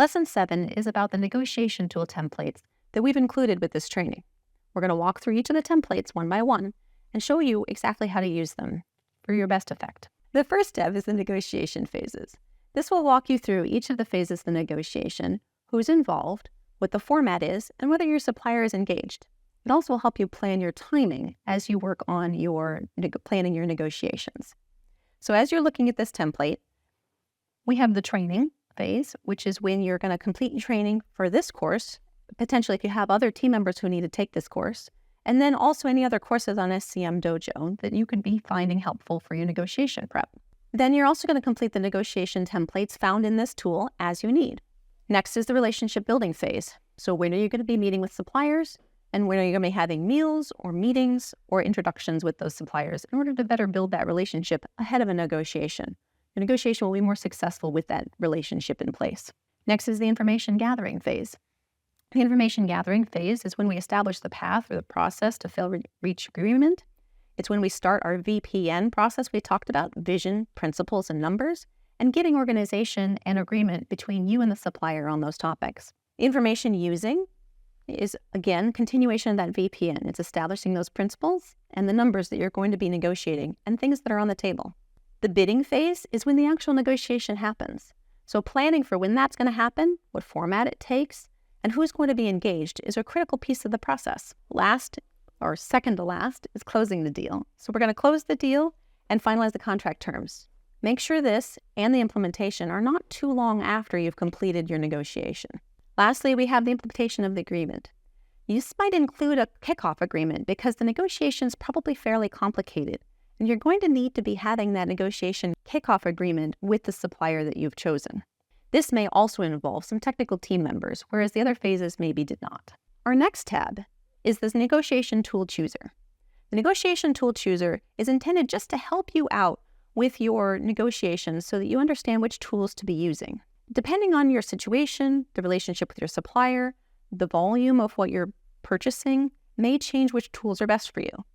Lesson 7 is about the negotiation tool templates that we've included with this training. We're going to walk through each of the templates one by one and show you exactly how to use them for your best effect. The first step is the negotiation phases. This will walk you through each of the phases of the negotiation, who's involved, what the format is, and whether your supplier is engaged. It also will help you plan your timing as you work on planning your negotiations. So as you're looking at this template, we have the training phase, which is when you're going to complete training for this course, potentially if you have other team members who need to take this course, and then also any other courses on SCMDJOJO that you could be finding helpful for your negotiation prep. Then you're also going to complete the negotiation templates found in this tool as you need. Next is the relationship building phase. So when are you going to be meeting with suppliers, and when are you going to be having meals or meetings or introductions with those suppliers in order to better build that relationship ahead of a negotiation. The negotiation will be more successful with that relationship in place. Next is the information gathering phase. The information gathering phase is when we establish the path or the process to reach agreement. It's when we start our VPN process we talked about, vision, principles, and numbers, and getting organization and agreement between you and the supplier on those topics. Information using is, again, continuation of that VPN. It's establishing those principles and the numbers that you're going to be negotiating and things that are on the table. The bidding phase is when the actual negotiation happens. So planning for when that's going to happen, what format it takes, and who's going to be engaged is a critical piece of the process. Last, or second to last, is closing the deal. So we're going to close the deal and finalize the contract terms. Make sure this and the implementation are not too long after you've completed your negotiation. Lastly, we have the implementation of the agreement. This might include a kickoff agreement because the negotiation is probably fairly complicated, and you're going to need to be having that negotiation kickoff agreement with the supplier that you've chosen. This may also involve some technical team members, whereas the other phases maybe did not. Our next tab is this negotiation tool chooser. The negotiation tool chooser is intended just to help you out with your negotiations so that you understand which tools to be using. Depending on your situation, the relationship with your supplier, the volume of what you're purchasing may change which tools are best for you.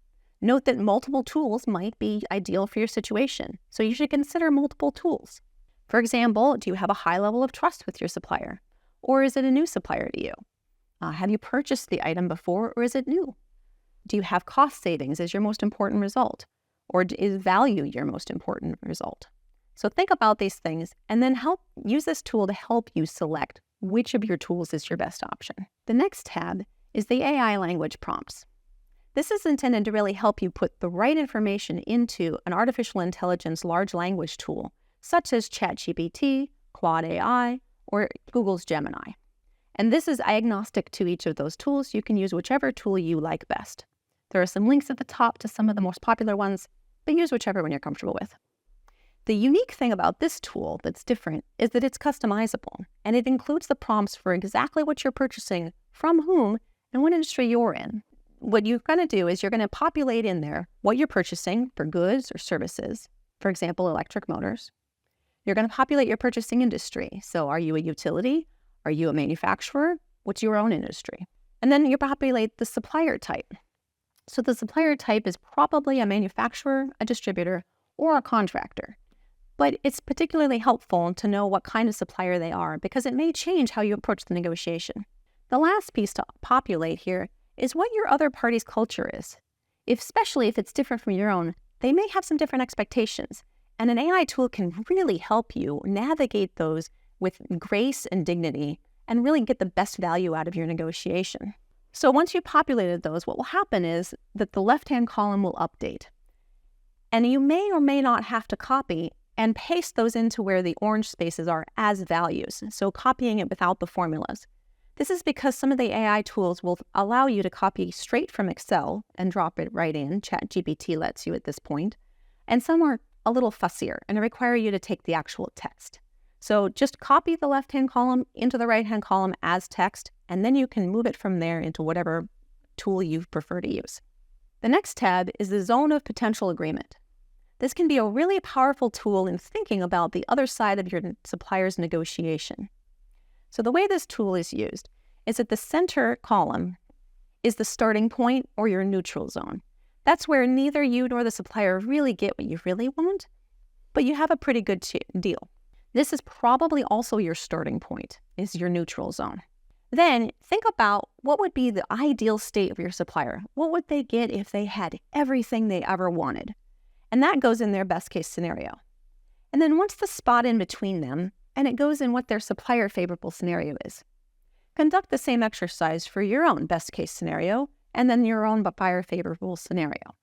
Note that multiple tools might be ideal for your situation, so you should consider multiple tools. For example, do you have a high level of trust with your supplier? Or is it a new supplier to you? Have you purchased the item before, or is it new? Do you have cost savings as your most important result? Or is value your most important result? So think about these things and then use this tool to help you select which of your tools is your best option. The next tab is the AI language prompts. This is intended to really help you put the right information into an artificial intelligence large language tool, such as ChatGPT, Claude AI, or Google's Gemini. And this is agnostic to each of those tools. You can use whichever tool you like best. There are some links at the top to some of the most popular ones, but use whichever one you're comfortable with. The unique thing about this tool that's different is that it's customizable, and it includes the prompts for exactly what you're purchasing, from whom, and what industry you're in. What you're going to do is you're going to populate in there what you're purchasing for goods or services, for example, electric motors. You're going to populate your purchasing industry. So are you a utility? Are you a manufacturer? What's your own industry? And then you populate the supplier type. So the supplier type is probably a manufacturer, a distributor, or a contractor. But it's particularly helpful to know what kind of supplier they are because it may change how you approach the negotiation. The last piece to populate here is what your other party's culture is. Especially if it's different from your own, they may have some different expectations. And an AI tool can really help you navigate those with grace and dignity and really get the best value out of your negotiation. So once you've populated those, what will happen is that the left-hand column will update. And you may or may not have to copy and paste those into where the orange spaces are as values, so copying it without the formulas. This is because some of the AI tools will allow you to copy straight from Excel and drop it right in. ChatGPT lets you at this point. And some are a little fussier and require you to take the actual text. So just copy the left-hand column into the right-hand column as text, and then you can move it from there into whatever tool you prefer to use. The next tab is the zone of potential agreement. This can be a really powerful tool in thinking about the other side of your supplier's negotiation. So the way this tool is used is that the center column is the starting point or your neutral zone. That's where neither you nor the supplier really get what you really want, but you have a pretty good deal. This is probably also your starting point. is your neutral zone. Then think about what would be the ideal state of your supplier. What would they get if they had everything they ever wanted? And that goes in their best case scenario. And then what's the spot in between them? And it goes in what their supplier favorable scenario is. Conduct the same exercise for your own best case scenario and then your own buyer favorable scenario.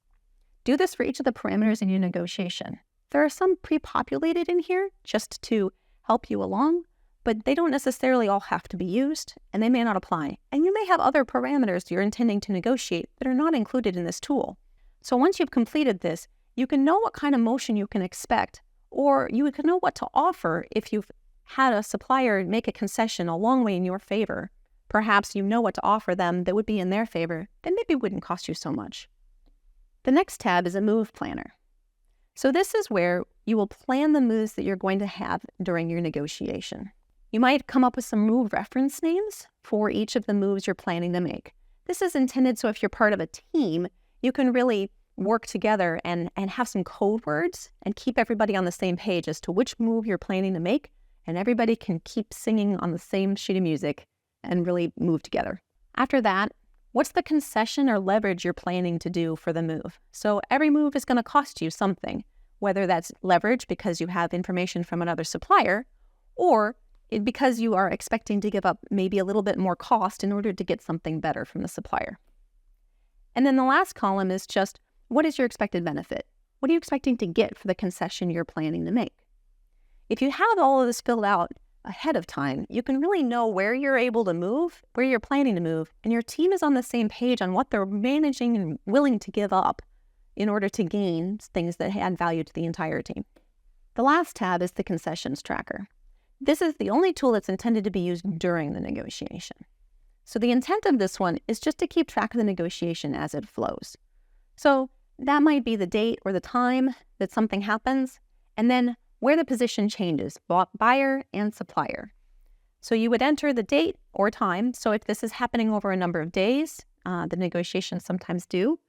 Do this for each of the parameters in your negotiation. There are some pre-populated in here just to help you along, but they don't necessarily all have to be used, and they may not apply. And you may have other parameters you're intending to negotiate that are not included in this tool. So once you've completed this, you can know what kind of motion you can expect, or you can know what to offer if you've had a supplier make a concession a long way in your favor. Perhaps you know what to offer them that would be in their favor, that maybe wouldn't cost you so much. The next tab is a move planner. So this is where you will plan the moves that you're going to have during your negotiation. You might come up with some move reference names for each of the moves you're planning to make. This is intended so if you're part of a team, you can really work together and have some code words and keep everybody on the same page as to which move you're planning to make, and everybody can keep singing on the same sheet of music and really move together. After that, what's the concession or leverage you're planning to do for the move? So every move is going to cost you something, whether that's leverage because you have information from another supplier, or because you are expecting to give up maybe a little bit more cost in order to get something better from the supplier. And then the last column is just, what is your expected benefit? What are you expecting to get for the concession you're planning to make? If you have all of this filled out ahead of time, you can really know where you're able to move, where you're planning to move, and your team is on the same page on what they're managing and willing to give up in order to gain things that add value to the entire team. The last tab is the concessions tracker. This is the only tool that's intended to be used during the negotiation. So the intent of this one is just to keep track of the negotiation as it flows. So that might be the date or the time that something happens, and then where the position changes, buyer and supplier. So you would enter the date or time. So if this is happening over a number of days, the negotiations sometimes do,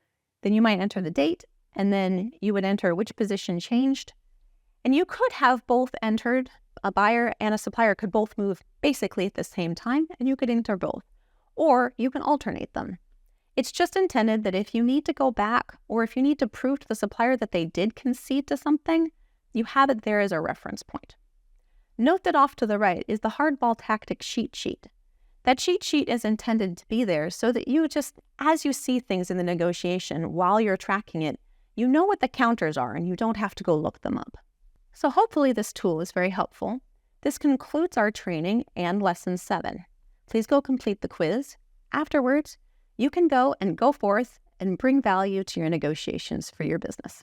then you might enter the date, and then you would enter which position changed. And you could have both entered, a buyer and a supplier could both move basically at the same time, and you could enter both. Or you can alternate them. It's just intended that if you need to go back, or if you need to prove to the supplier that they did concede to something, you have it there as a reference point. Note that off to the right is the hardball tactics cheat sheet. That cheat sheet is intended to be there so that you just, as you see things in the negotiation while you're tracking it, you know what the counters are and you don't have to go look them up. So hopefully this tool is very helpful. This concludes our training and lesson 7. Please go complete the quiz. Afterwards, you can go forth and bring value to your negotiations for your business.